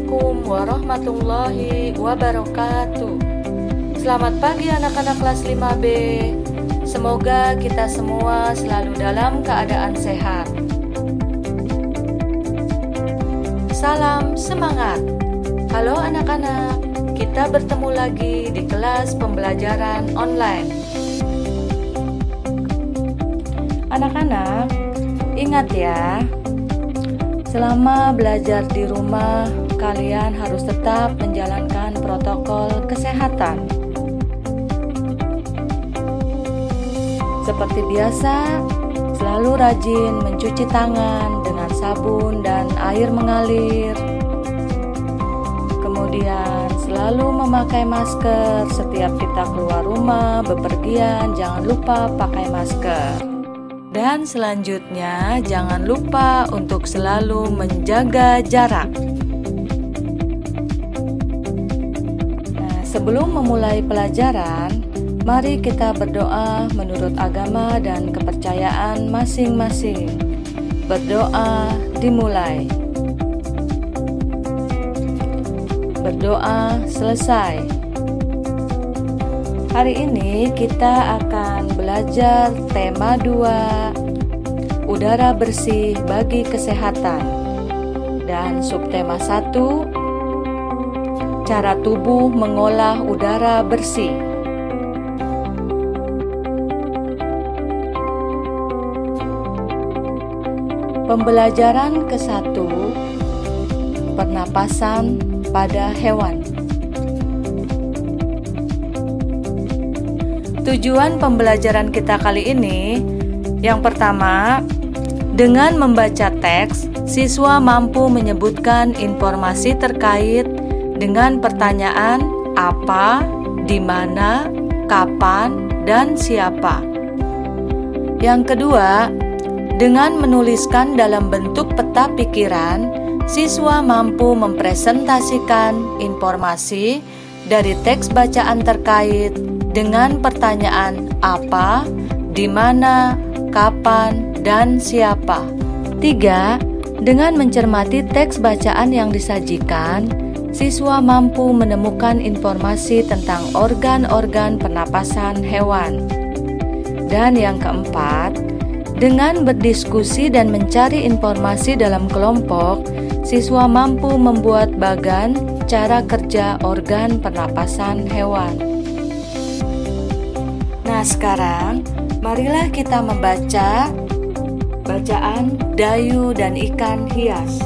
Assalamualaikum warahmatullahi wabarakatuh. Selamat pagi anak-anak kelas 5B. Semoga kita semua selalu dalam keadaan sehat. Salam semangat. Halo anak-anak, kita bertemu lagi di kelas pembelajaran online. Anak-anak, ingat ya, selama belajar di rumah, kalian harus tetap menjalankan protokol kesehatan. Seperti biasa, selalu rajin mencuci tangan dengan sabun dan air mengalir. Kemudian selalu memakai masker setiap kita keluar rumah, bepergian, jangan lupa pakai masker. Dan selanjutnya, jangan lupa untuk selalu menjaga jarak. Nah, sebelum memulai pelajaran, mari kita berdoa menurut agama dan kepercayaan masing-masing. Berdoa dimulai. Berdoa selesai. Hari ini kita akan belajar tema 2, udara bersih bagi kesehatan. Dan subtema 1, cara tubuh mengolah udara bersih. Pembelajaran ke-1, pernapasan pada hewan. Tujuan pembelajaran kita kali ini, yang pertama, dengan membaca teks, siswa mampu menyebutkan informasi terkait dengan pertanyaan apa, di mana, kapan, dan siapa. Yang kedua, dengan menuliskan dalam bentuk peta pikiran, siswa mampu mempresentasikan informasi dari teks bacaan terkait dengan pertanyaan apa, di mana, kapan, dan siapa. 3. Dengan mencermati teks bacaan yang disajikan, siswa mampu menemukan informasi tentang organ-organ pernapasan hewan. Dan yang keempat, dengan berdiskusi dan mencari informasi dalam kelompok, siswa mampu membuat bagan cara kerja organ pernapasan hewan. Nah, sekarang marilah kita membaca bacaan Dayu dan ikan hias.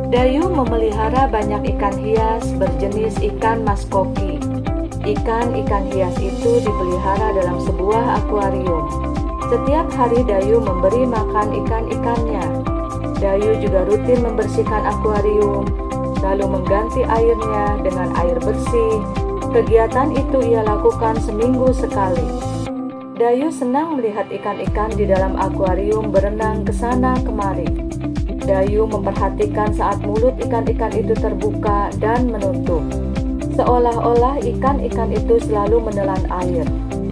Dayu memelihara banyak ikan hias berjenis ikan maskoki. Ikan-ikan hias itu dipelihara dalam sebuah akuarium. Setiap hari Dayu memberi makan ikan-ikannya. Dayu juga rutin membersihkan akuarium, lalu mengganti airnya dengan air bersih. Kegiatan itu ia lakukan seminggu sekali. Dayu senang melihat ikan-ikan di dalam akuarium berenang ke sana kemari. Dayu memperhatikan saat mulut ikan-ikan itu terbuka dan menutup, seolah-olah ikan-ikan itu selalu menelan air.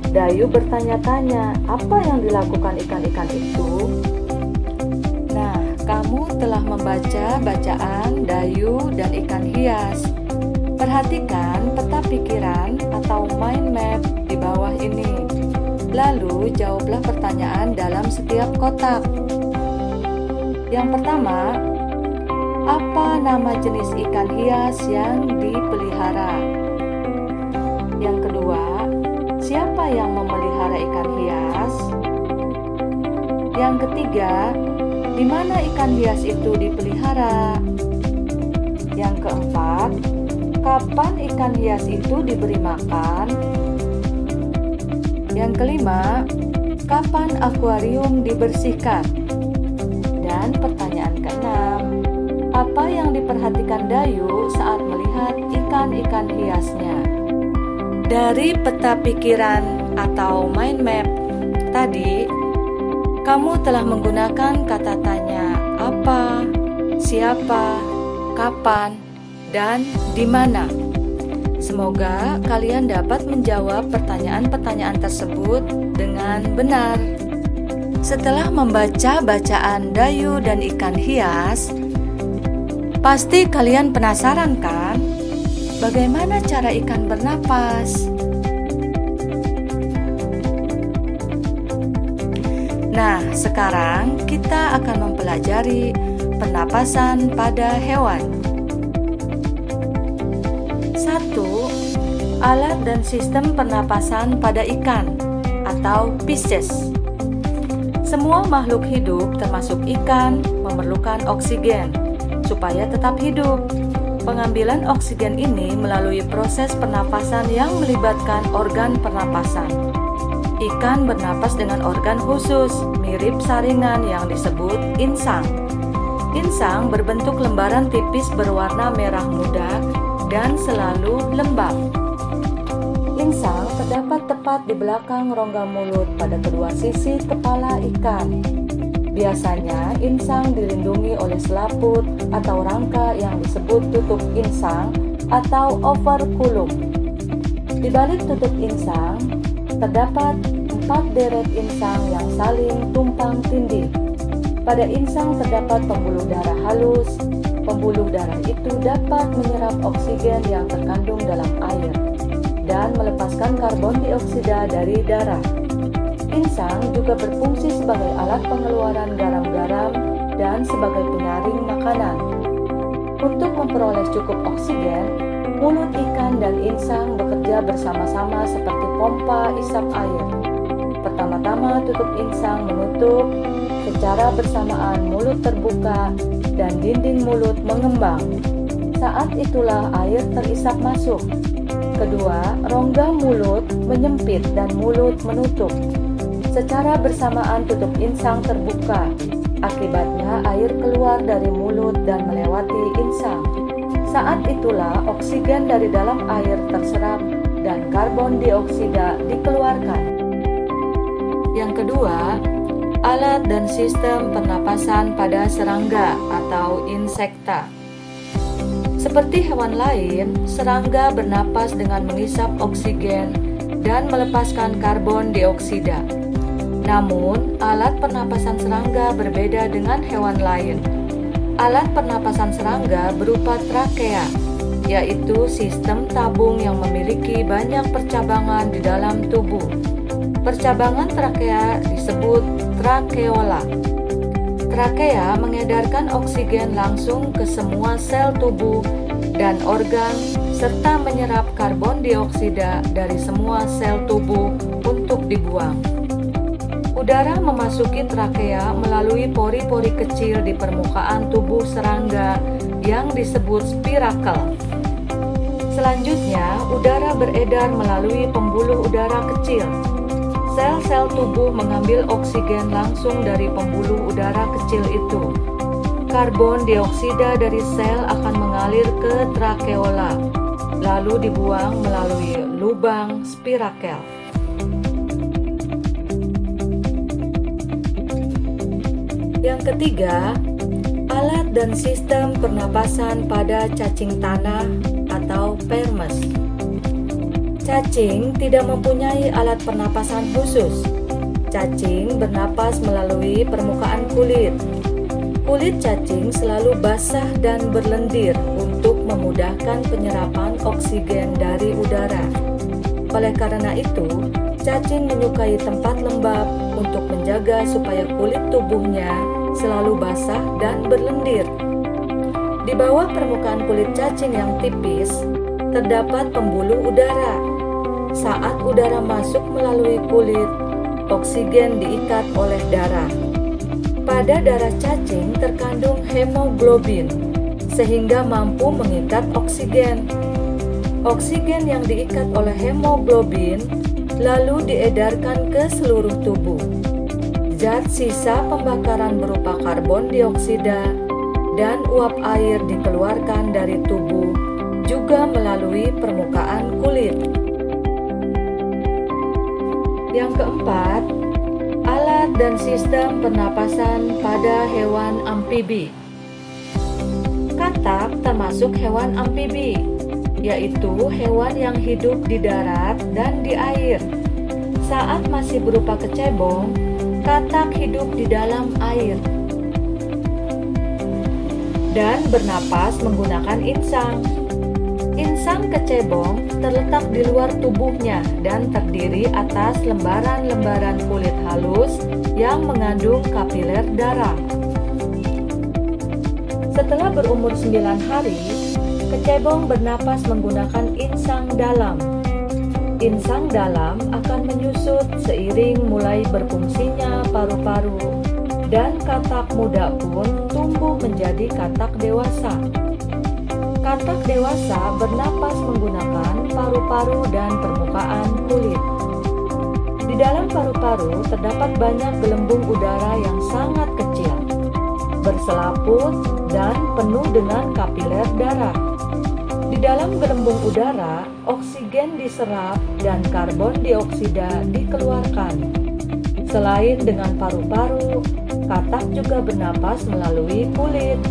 Dayu bertanya-tanya, apa yang dilakukan ikan-ikan itu? Nah, kamu telah membaca bacaan Dayu dan ikan hias. Perhatikan peta pikiran atau mind map di bawah ini. Lalu jawablah pertanyaan dalam setiap kotak. Yang pertama, apa nama jenis ikan hias yang dipelihara? Yang kedua, siapa yang memelihara ikan hias? Yang ketiga, di mana ikan hias itu dipelihara? Yang keempat, kapan ikan hias itu diberi makan? Yang kelima, kapan akuarium dibersihkan? Dan pertanyaan keenam, apa yang diperhatikan Dayu saat melihat ikan-ikan hiasnya? Dari peta pikiran atau mind map tadi, kamu telah menggunakan kata tanya apa, siapa, kapan, dan di mana. Semoga kalian dapat menjawab pertanyaan-pertanyaan tersebut dengan benar. Setelah membaca bacaan Dayu dan ikan hias, Pasti kalian penasaran kan? Bagaimana cara ikan bernapas? Nah, sekarang kita akan mempelajari pernapasan pada hewan. 1. Alat dan sistem pernapasan pada ikan atau fishes. Semua makhluk hidup termasuk ikan memerlukan oksigen supaya tetap hidup. Pengambilan oksigen ini melalui proses pernapasan yang melibatkan organ pernapasan. Ikan bernapas dengan organ khusus mirip saringan yang disebut insang. Insang berbentuk lembaran tipis berwarna merah muda dan selalu lembab. Insang terdapat tepat di belakang rongga mulut pada kedua sisi kepala ikan. Biasanya insang dilindungi oleh selaput atau rangka yang disebut tutup insang atau operculum. Di balik tutup insang terdapat 4 deret insang yang saling tumpang tindih. Pada insang terdapat pembuluh darah halus. Pembuluh darah itu dapat menyerap oksigen yang terkandung dalam air dan melepaskan karbon dioksida dari darah. Insang juga berfungsi sebagai alat pengeluaran garam-garam dan sebagai penyaring makanan. Untuk memperoleh cukup oksigen, mulut ikan dan insang bekerja bersama-sama seperti pompa isap air. Pertama-tama tutup insang menutup, secara bersamaan mulut terbuka dan dinding mulut mengembang. Saat itulah air terisap masuk. Kedua, rongga mulut menyempit dan mulut menutup. Secara bersamaan tutup insang terbuka. Akibatnya air keluar dari mulut dan melewati insang. Saat itulah oksigen dari dalam air terserap dan karbon dioksida dikeluarkan. Yang kedua, alat dan sistem pernapasan pada serangga atau insekta. Seperti hewan lain, serangga bernapas dengan menghisap oksigen dan melepaskan karbon dioksida. Namun, alat pernapasan serangga berbeda dengan hewan lain. Alat pernapasan serangga berupa trakea, yaitu sistem tabung yang memiliki banyak percabangan di dalam tubuh. Percabangan trakea disebut trakeola. Trakea mengedarkan oksigen langsung ke semua sel tubuh dan organ serta menyerap karbon dioksida dari semua sel tubuh untuk dibuang. Udara memasuki trakea melalui pori-pori kecil di permukaan tubuh serangga yang disebut spirakel. Selanjutnya, udara beredar melalui pembuluh udara kecil. Sel-sel tubuh mengambil oksigen langsung dari pembuluh udara kecil itu. Karbon dioksida dari sel akan mengalir ke trakeola, lalu dibuang melalui lubang spirakel. Yang ketiga, alat dan sistem pernapasan pada cacing tanah atau vermes. Cacing tidak mempunyai alat pernapasan khusus. Cacing bernapas melalui permukaan kulit. Kulit cacing selalu basah dan berlendir untuk memudahkan penyerapan oksigen dari udara. Oleh karena itu, cacing menyukai tempat lembab untuk menjaga supaya kulit tubuhnya selalu basah dan berlendir. Di bawah permukaan kulit cacing yang tipis, terdapat pembuluh udara. Saat udara masuk melalui kulit, oksigen diikat oleh darah. Pada darah cacing terkandung hemoglobin, sehingga mampu mengikat oksigen. Oksigen yang diikat oleh hemoglobin lalu diedarkan ke seluruh tubuh. Zat sisa pembakaran berupa karbon dioksida dan uap air dikeluarkan dari tubuh juga melalui permukaan kulit. Yang keempat, alat dan sistem pernapasan pada hewan amfibi. Katak termasuk hewan amfibi, yaitu hewan yang hidup di darat dan di air. Saat masih berupa kecebong, katak hidup di dalam air. dan bernapas menggunakan insang. Insang kecebong terletak di luar tubuhnya dan terdiri atas lembaran-lembaran kulit halus yang mengandung kapiler darah. Setelah berumur 9 hari, kecebong bernapas menggunakan insang dalam. Insang dalam akan menyusut seiring mulai berfungsinya paru-paru, dan katak muda pun tumbuh menjadi katak dewasa. Katak dewasa bernapas menggunakan paru-paru dan permukaan kulit. Di dalam paru-paru terdapat banyak gelembung udara yang sangat kecil, berselaput dan penuh dengan kapiler darah. Di dalam gelembung udara, oksigen diserap dan karbon dioksida dikeluarkan. Selain dengan paru-paru, katak juga bernapas melalui kulit.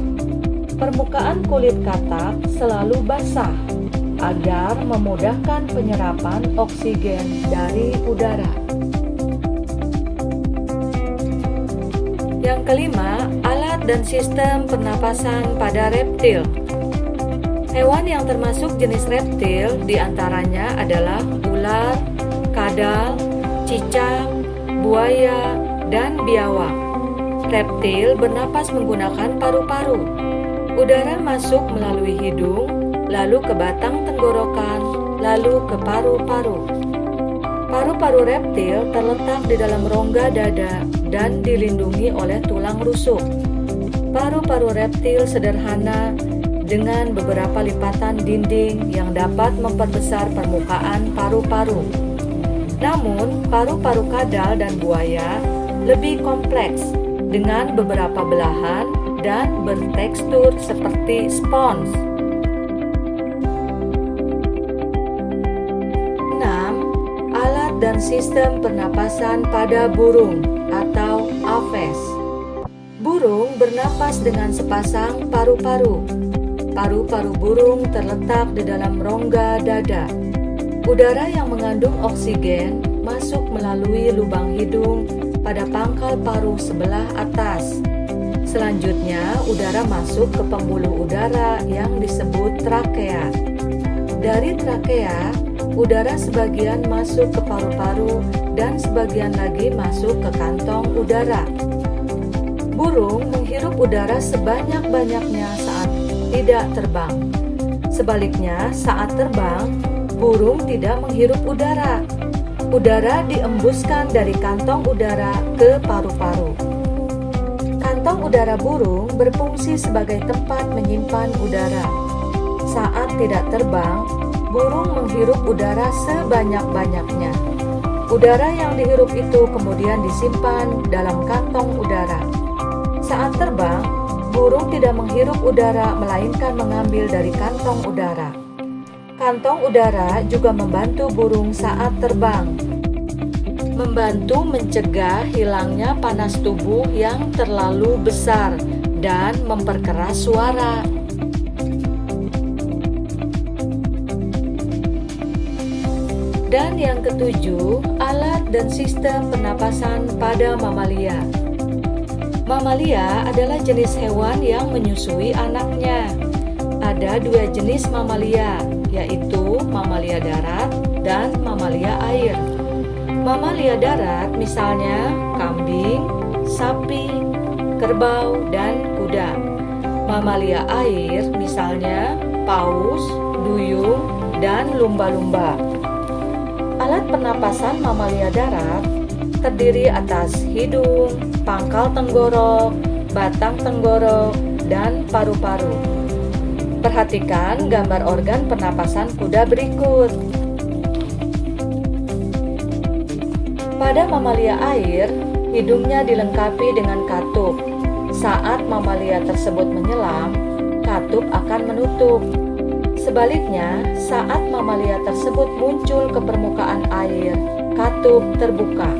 Permukaan kulit katak selalu basah agar memudahkan penyerapan oksigen dari udara. Yang kelima, alat dan sistem pernapasan pada reptil. Hewan yang termasuk jenis reptil diantaranya adalah ular, kadal, cicak, buaya, dan biawak. Reptil bernapas menggunakan paru-paru. Udara masuk melalui hidung, lalu ke batang tenggorokan, lalu ke paru-paru. Paru-paru reptil terletak di dalam rongga dada dan dilindungi oleh tulang rusuk. Paru-paru reptil sederhana dengan beberapa lipatan dinding yang dapat memperbesar permukaan paru-paru. Namun, paru-paru kadal dan buaya lebih kompleks dengan beberapa belahan dan bertekstur seperti spons. 6. Alat dan sistem pernapasan pada burung atau aves. Burung bernapas dengan sepasang paru-paru. Paru-paru burung terletak di dalam rongga dada. Udara yang mengandung oksigen masuk melalui lubang hidung pada pangkal paru sebelah atas. Selanjutnya, udara masuk ke pembuluh udara yang disebut trakea. Dari trakea, udara sebagian masuk ke paru-paru dan sebagian lagi masuk ke kantong udara. Burung menghirup udara sebanyak-banyaknya saat tidak terbang. Sebaliknya, saat terbang, burung tidak menghirup udara. Udara diembuskan dari kantong udara ke paru-paru. Kantong udara burung berfungsi sebagai tempat menyimpan udara. Saat tidak terbang, burung menghirup udara sebanyak-banyaknya. Udara yang dihirup itu kemudian disimpan dalam kantong udara. Saat terbang, burung tidak menghirup udara melainkan mengambil dari kantong udara. Kantong udara juga membantu burung saat terbang, membantu mencegah hilangnya panas tubuh yang terlalu besar dan memperkeras suara. Dan yang ketujuh, alat dan sistem pernapasan pada mamalia. Mamalia adalah jenis hewan yang menyusui anaknya. Ada dua jenis mamalia, yaitu mamalia darat dan mamalia air. Mamalia darat misalnya kambing, sapi, kerbau, dan kuda. Mamalia air misalnya paus, duyung, dan lumba-lumba. Alat pernapasan mamalia darat terdiri atas hidung, pangkal tenggorok, batang tenggorok, dan paru-paru. Perhatikan gambar organ pernapasan kuda berikut. Pada mamalia air, hidungnya dilengkapi dengan katup. Saat mamalia tersebut menyelam, katup akan menutup. Sebaliknya, saat mamalia tersebut muncul ke permukaan air, katup terbuka.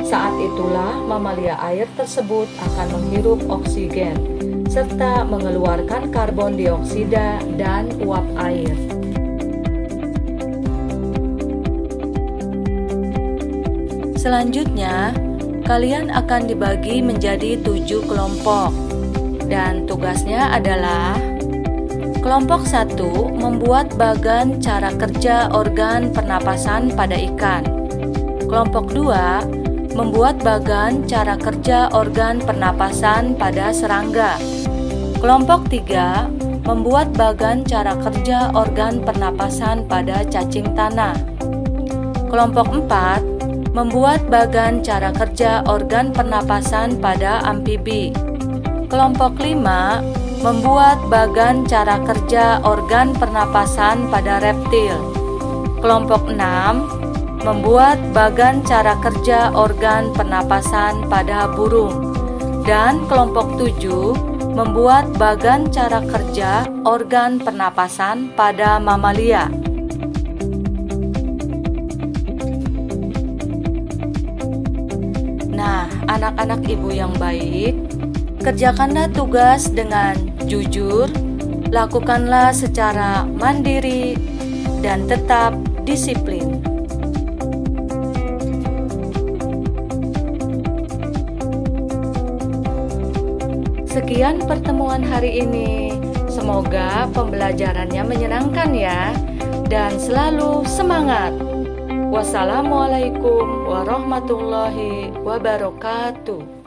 Saat itulah mamalia air tersebut akan menghirup oksigen, serta mengeluarkan karbon dioksida dan uap air. Selanjutnya, kalian akan dibagi menjadi 7 kelompok. Dan tugasnya adalah kelompok 1 membuat bagan cara kerja organ pernapasan pada ikan. Kelompok 2 membuat bagan cara kerja organ pernapasan pada serangga. Kelompok 3 membuat bagan cara kerja organ pernapasan pada cacing tanah. Kelompok 4 membuat bagan cara kerja organ pernapasan pada amfibi. Kelompok 5 membuat bagan cara kerja organ pernapasan pada reptil. Kelompok 6 membuat bagan cara kerja organ pernapasan pada burung. Dan kelompok 7 membuat bagan cara kerja organ pernapasan pada mamalia. Nah, anak-anak ibu yang baik, kerjakanlah tugas dengan jujur, lakukanlah secara mandiri, dan tetap disiplin. Sekian pertemuan hari ini. Semoga pembelajarannya menyenangkan ya, dan selalu semangat. Wassalamualaikum warahmatullahi wabarakatuh.